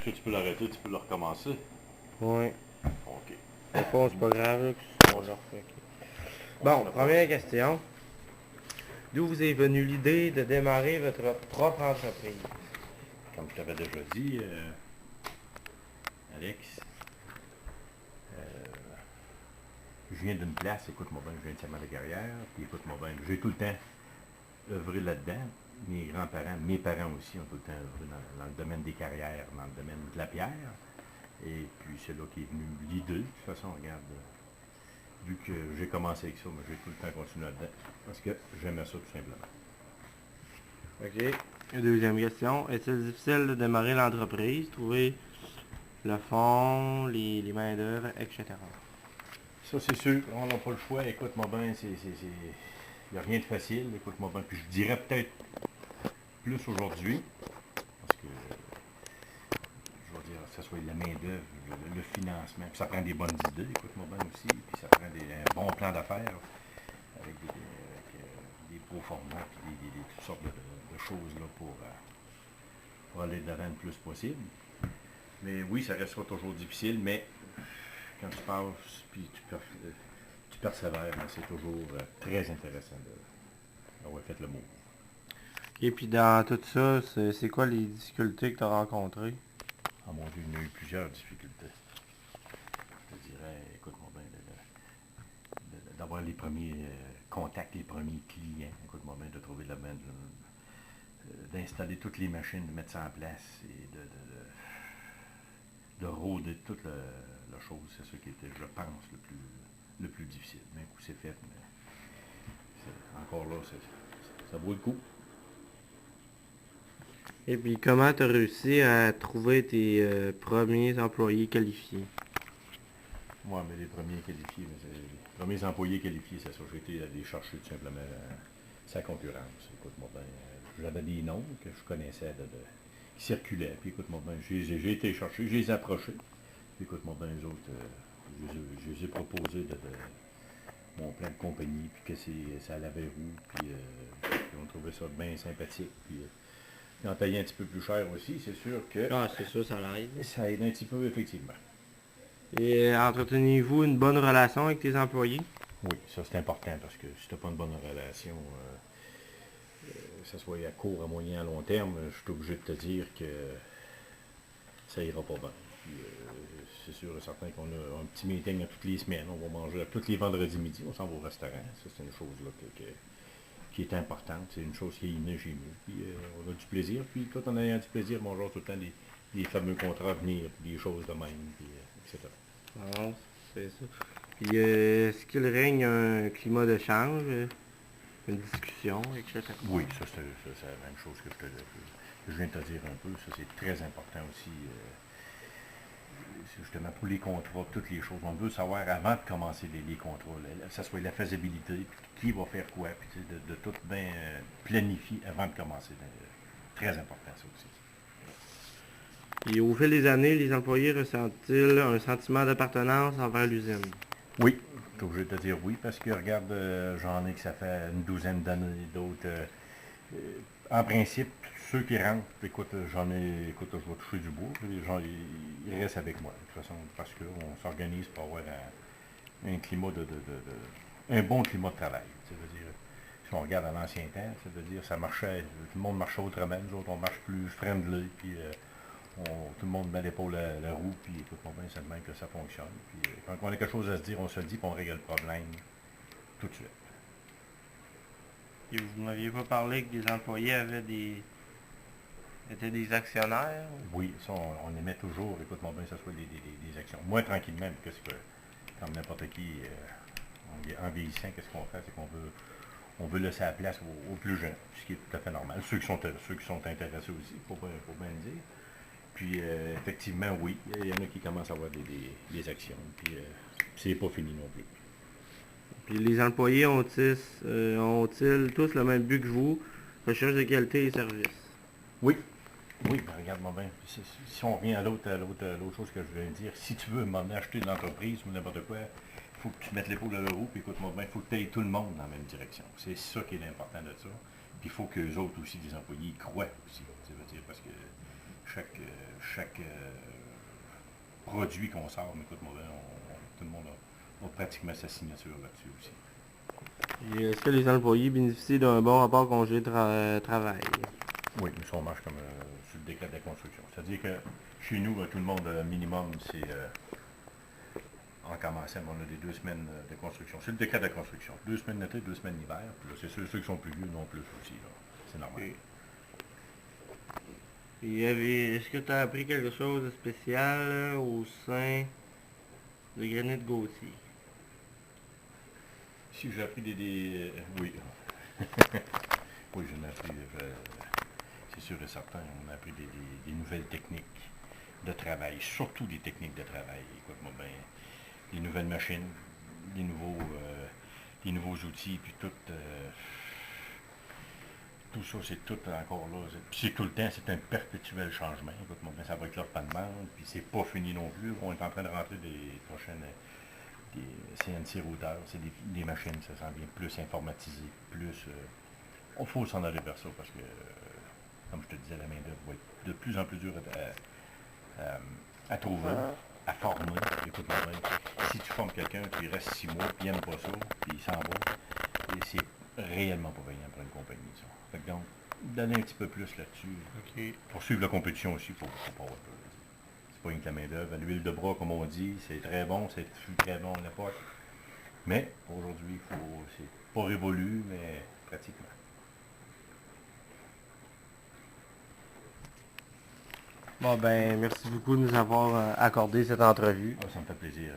que tu peux l'arrêter, tu peux le recommencer. Oui. OK. Au fond, c'est pas grave, là, on le refait. On Bon, se première question. D'où vous est venue l'idée de démarrer votre propre entreprise? Comme je t'avais déjà dit, Alex, je viens d'une place, écoute-moi bien, je viens de Saint-Marie-Carrière, puis écoute-moi bien, j'ai tout le temps œuvré là-dedans. Mes grands-parents, mes parents aussi ont tout le temps œuvré dans le domaine des carrières, dans le domaine de la pierre. Et puis c'est là qu'est venu l'idée. De toute façon, regarde, vu que j'ai commencé avec ça, mais j'ai tout le temps continué là-dedans, parce que j'aimais ça tout simplement. OK. Deuxième question. Est-il difficile de démarrer l'entreprise, trouver le fonds, les main-d'œuvre, etc.? Ça, c'est sûr, on n'a pas le choix. Écoute-moi bien, il n'y a rien de facile. Écoute-moi bien. Puis je dirais peut-être plus aujourd'hui, parce que, je veux dire, que ce soit la main-d'œuvre, le financement, puis ça prend des bonnes idées, écoute-moi bien aussi, puis ça prend un bon plan d'affaires avec des pro-formats, puis toutes sortes de choses là, pour aller de l'avant le plus possible. Mais oui, ça restera toujours difficile, mais quand tu passes, puis tu persévères, c'est toujours très intéressant d'avoir fait le mot. Et puis dans tout ça, c'est quoi les difficultés que tu as rencontrées? Ah mon Dieu, il y a eu plusieurs difficultés. Je te dirais, écoute-moi bien, d'avoir les premiers contacts, les premiers clients, écoute-moi bien, de trouver la bonne, d'installer toutes les machines, de mettre ça en place et de rôder toute la chose. C'est ce qui était, je pense, le plus difficile. D'un coup, c'est fait, mais encore là, ça vaut le coup. Et puis comment tu as réussi à trouver tes premiers employés qualifiés? Moi, mais les premiers qualifiés, les premiers employés qualifiés, c'est ça. J'ai été à les chercher tout simplement sa concurrence. Écoute-moi bien, j'avais des noms que je connaissais qui circulaient. Puis écoute-moi bien, j'ai été chercher, je les ai approchés. Puis écoute-moi bien, les autres, je les ai proposé mon plan de compagnie, puis que ça allait vers où, puis on trouvait ça bien sympathique. Puis en payant un petit peu plus cher aussi, c'est sûr que Ah, c'est sûr, ça l'aide. ça aide un petit peu, effectivement. Et entretenez-vous une bonne relation avec tes employés? Oui, ça c'est important parce que si tu n'as pas une bonne relation, que ce soit à court, à moyen, à long terme, je suis obligé de te dire que ça ira pas bien. Puis, c'est sûr et certain qu'on a un petit meeting à toutes les semaines, on va manger tous les vendredis midi, on s'en va au restaurant. Ça c'est une chose là, qui est importante, c'est une chose qui est innée chez nous. Puis on a du plaisir, puis tout en ayant du plaisir, on mange tout le temps des fameux contrats à venir, puis des choses de même, puis, etc. Non, c'est ça. Puis est-ce qu'il règne un climat d'échange, une discussion, etc.? Oui, ça c'est la même chose que je viens de te dire un peu. Ça c'est très important aussi. C'est justement pour les contrats, toutes les choses. On veut savoir avant de commencer les contrats, ça soit la faisabilité, puis qui va faire quoi, puis de tout bien planifier avant de commencer. Très important ça aussi. Et au fil des années, les employés ressentent-ils un sentiment d'appartenance envers l'usine? Oui, je suis obligé de te dire oui, parce que regarde, j'en ai que ça fait une douzaine d'années, d'autres. En principe, ceux qui rentrent, écoute, je vais toucher du bois, les gens, ils restent avec moi, de toute façon, parce qu'on s'organise pour avoir un climat un bon climat de travail. Ça veut dire, si on regarde à l'ancien temps, ça veut dire, ça marchait, tout le monde marchait autrement, nous autres, on marche plus friendly, puis tout le monde met l'épaule à la roue, puis écoute-moi bien, c'est de même que ça fonctionne. Puis quand on a quelque chose à se dire, on se le dit, puis on règle le problème tout de suite. Et vous ne m'aviez pas parlé que des employés étaient des actionnaires? Oui, ça, on émet toujours, écoute-moi bien, que ce soit des actions. Moi, tranquillement, qu'est-ce que, comme n'importe qui, en vieillissant, qu'est-ce qu'on fait, c'est on veut laisser la place aux plus jeunes, ce qui est tout à fait normal. Ceux qui sont intéressés aussi, il faut bien le dire. Puis, effectivement, oui, il y en a qui commencent à avoir des actions, puis c'est pas fini non plus. Puis les employés ont-ils tous le même but que vous, recherche de qualité et service? Oui, oui, ben regarde-moi bien. Si on revient à l'autre chose que je viens de dire, si tu veux m'en acheter une entreprise ou n'importe quoi, il faut que tu mettes l'épaule à la roue, puis écoute-moi bien, il faut que tu aies tout le monde dans la même direction. C'est ça qui est l'important de ça. Puis il faut que les autres aussi, des employés, y croient aussi. Ça veut dire parce que chaque produit qu'on sort, mais écoute, moi, tout le monde a pratiquement sa signature là-dessus aussi. Et est-ce que les employés bénéficient d'un bon rapport congé-travail? Oui, mais ça, on marche comme sur le décret de la construction. C'est-à-dire que chez nous, tout le monde, minimum, c'est en commençant, on a des 2 semaines de construction. C'est le décret de la construction. 2 semaines d'été, 2 semaines d'hiver. Puis là, c'est sûr, ceux qui sont plus vieux non plus aussi. C'est normal. Et est-ce que tu as appris quelque chose de spécial au sein de Granit Gauthier? Si j'ai appris oui. Oui, j'en ai appris. C'est sûr et certain, on a appris des nouvelles techniques de travail, surtout des techniques de travail. Écoute-moi bien, des nouvelles machines, des nouveaux outils, puis tout ça, c'est tout encore là. Puis c'est tout le temps, c'est un perpétuel changement. Écoute-moi bien, ça va être leur pas de bande, puis c'est pas fini non plus. On est en train de rentrer des prochaines des CNC routeurs, c'est des machines, ça s'en vient plus informatisé, plus... il faut s'en aller vers ça parce que, comme je te disais, la main-d'œuvre va être de plus en plus dure à trouver, à former. Écoute-moi bien, si tu formes quelqu'un, puis il reste 6 mois, puis il n'aime pas ça, puis il s'en va, et c'est réellement pas payant pour une compagnie, ça. Fait que donc, donner un petit peu plus là-dessus. Pour suivre la compétition aussi, il faut pas avoir peur. C'est pas une que la main-d'œuvre. L'huile de bras, comme on dit, c'est très bon, c'est très bon à l'époque. Mais aujourd'hui, c'est pas révolu, mais pratiquement. Bon ben, merci beaucoup de nous avoir accordé cette entrevue. Ah, ça me fait plaisir.